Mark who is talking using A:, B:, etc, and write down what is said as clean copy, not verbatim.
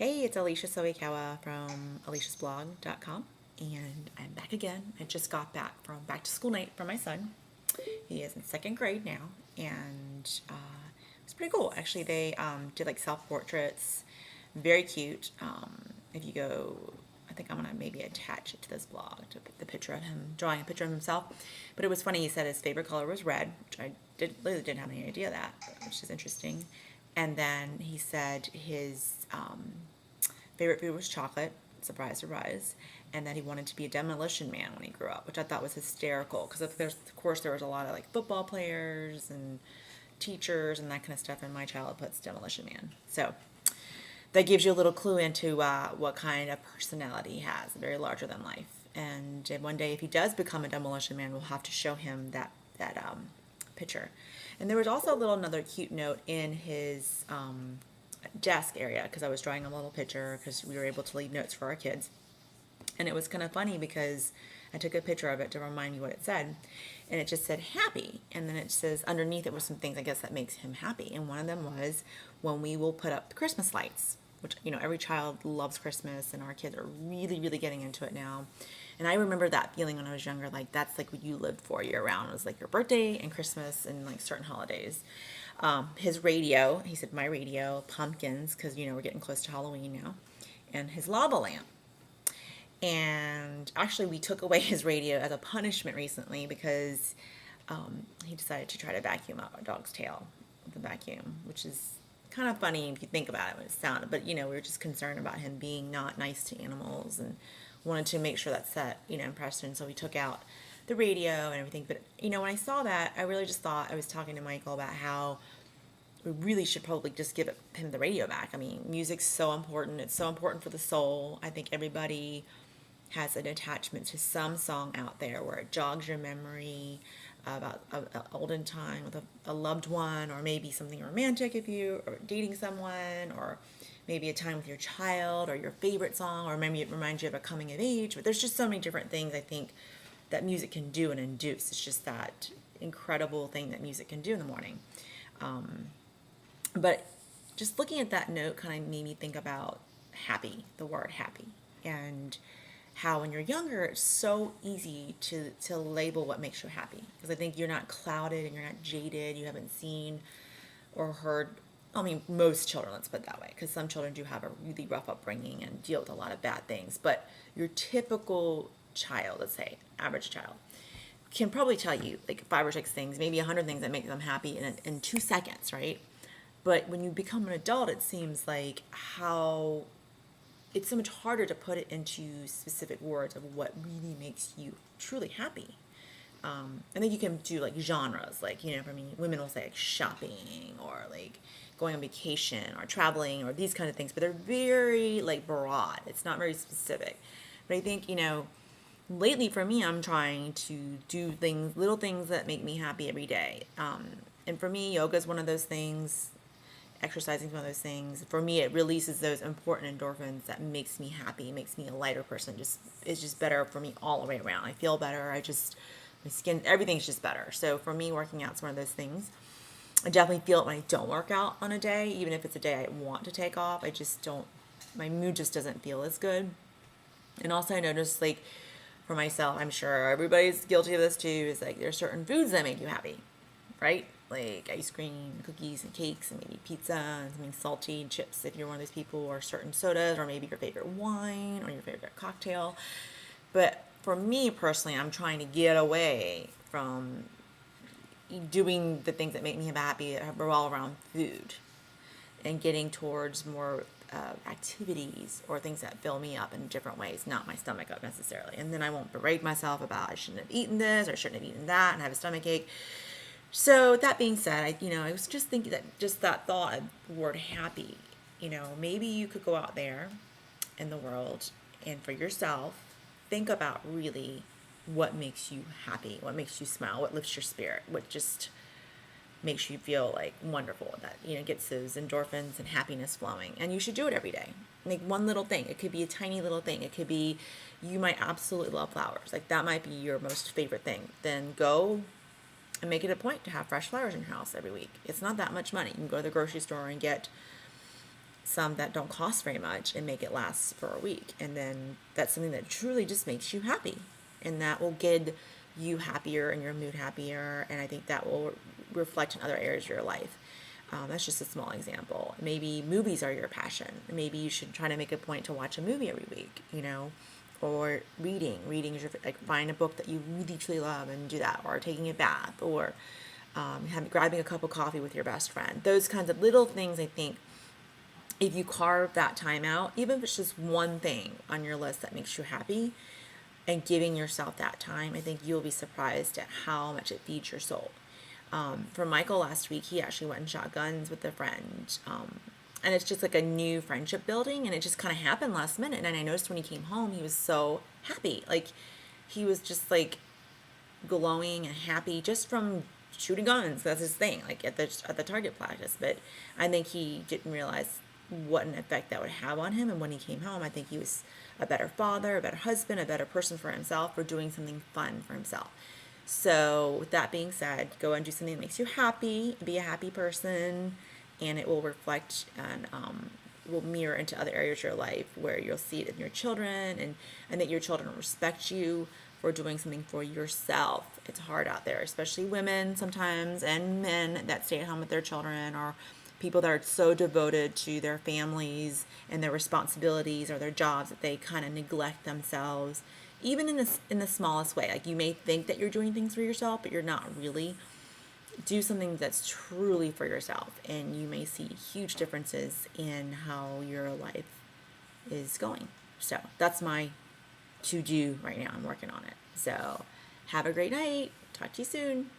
A: Hey, it's Alicia Soikawa from aliciasblog.com, and I'm back again. I just got back from back to school night for my son. He is in second grade now, and it's pretty cool. Actually, they did like self portraits, very cute. If you go, I think I'm gonna maybe attach it to this blog to put the picture of him drawing a picture of himself. But it was funny. He said his favorite color was red, which I really didn't have any idea of that, which is interesting. And then he said his favorite food was chocolate. Surprise, surprise. And that he wanted to be a demolition man when he grew up, which I thought was hysterical because of course there was a lot of like football players and teachers and that kind of stuff. And my child puts demolition man. So that gives you a little clue into what kind of personality he has, very larger than life. And one day, if he does become a demolition man, we'll have to show him that picture. And there was also a little another cute note in his desk area because I was drawing a little picture because we were able to leave notes for our kids. And it was kind of funny because I took a picture of it to remind me what it said. And it just said happy. And then it says underneath it were some things I guess that makes him happy. And one of them was when we will put up the Christmas lights, which, every child loves Christmas and our kids are really, really getting into it now. And I remember that feeling when I was younger, like that's like what you lived for year round. It was like your birthday and Christmas and like certain holidays. His radio, he said my radio, pumpkins, because we're getting close to Halloween now, and his lava lamp. And actually, we took away his radio as a punishment recently because he decided to try to vacuum out our dog's tail with a vacuum, which is kind of funny if you think about it when it sounded. But we were just concerned about him being not nice to animals and wanted to make sure that set impressed him. So we took out the radio and everything. But when I saw that, I really just thought I was talking to Michael about how we really should probably just give him the radio back. I mean, music's so important. It's so important for the soul. I think everybody has an attachment to some song out there where it jogs your memory about an olden time with a loved one, or maybe something romantic if you are dating someone, or maybe a time with your child, or your favorite song, or maybe it reminds you of a coming of age. But there's just so many different things I think that music can do and induce. It's just that incredible thing that music can do in the morning. But just looking at that note kind of made me think about happy, the word happy, and how when you're younger it's so easy to label what makes you happy, because I think you're not clouded and you're not jaded, you haven't seen or heard, I mean most children, let's put it that way, because some children do have a really rough upbringing and deal with a lot of bad things, but your typical child, let's say average child, can probably tell you like 5 or 6 things, maybe 100 things that make them happy in 2 seconds, right? But when you become an adult, it seems like how it's so much harder to put it into specific words of what really makes you truly happy. I think you can do like genres, like, for me, women will say like shopping or like going on vacation or traveling or these kind of things, but they're very like broad. It's not very specific. But I think, lately for me, I'm trying to do things, little things that make me happy every day. And for me, yoga is one of those things. Exercising is one of those things. For me, it releases those important endorphins that makes me happy, makes me a lighter person. It's just better for me all the way around. I feel better. My skin, everything's just better. So for me, working out is one of those things. I definitely feel it when I don't work out on a day, even if it's a day I want to take off. I just don't, my mood just doesn't feel as good. And also I noticed, like, for myself, I'm sure everybody's guilty of this too, is like there's certain foods that make you happy, right? Like ice cream, cookies, and cakes, and maybe pizza, and something salty, and chips if you're one of those people, or certain sodas, or maybe your favorite wine, or your favorite cocktail. But for me personally, I'm trying to get away from doing the things that make me happy that revolve around food, and getting towards more activities or things that fill me up in different ways, not my stomach up necessarily. And then I won't berate myself about I shouldn't have eaten this or shouldn't have eaten that and have a stomach ache. So that being said, I was just thinking that just that thought of the word happy, maybe you could go out there in the world and for yourself, think about really what makes you happy, what makes you smile, what lifts your spirit, what just makes you feel like wonderful, that gets those endorphins and happiness flowing. And you should do it every day. Like one little thing, it could be a tiny little thing, it could be you might absolutely love flowers, like that might be your most favorite thing. Then go and make it a point to have fresh flowers in your house every week. It's not that much money. You can go to the grocery store and get some that don't cost very much and make it last for a week. And then that's something that truly just makes you happy. And that will get you happier and your mood happier. And I think that will reflect in other areas of your life. That's just a small example. Maybe movies are your passion. Maybe you should try to make a point to watch a movie every week, or reading. Reading is like find a book that you really truly love and do that, or taking a bath, or grabbing a cup of coffee with your best friend. Those kinds of little things, I think, if you carve that time out, even if it's just one thing on your list that makes you happy, and giving yourself that time, I think you'll be surprised at how much it feeds your soul. For Michael last week, he actually went and shot guns with a friend. And it's just like a new friendship building, and it just kind of happened last minute. And I noticed when he came home, he was so happy. Like, he was just like glowing and happy just from shooting guns. That's his thing, like at the target practice. But I think he didn't realize what an effect that would have on him. And when he came home, I think he was a better father, a better husband, a better person for himself, for doing something fun for himself. So with that being said, go and do something that makes you happy, be a happy person, and it will reflect and will mirror into other areas of your life where you'll see it in your children, and that your children respect you for doing something for yourself. It's hard out there, especially women sometimes, and men that stay at home with their children, or people that are so devoted to their families and their responsibilities or their jobs that they kind of neglect themselves, even in the smallest way. Like, you may think that you're doing things for yourself, but you're not really. Do something that's truly for yourself, and you may see huge differences in how your life is going. So that's my to do right now. I'm working on it. So have a great night. Talk to you soon.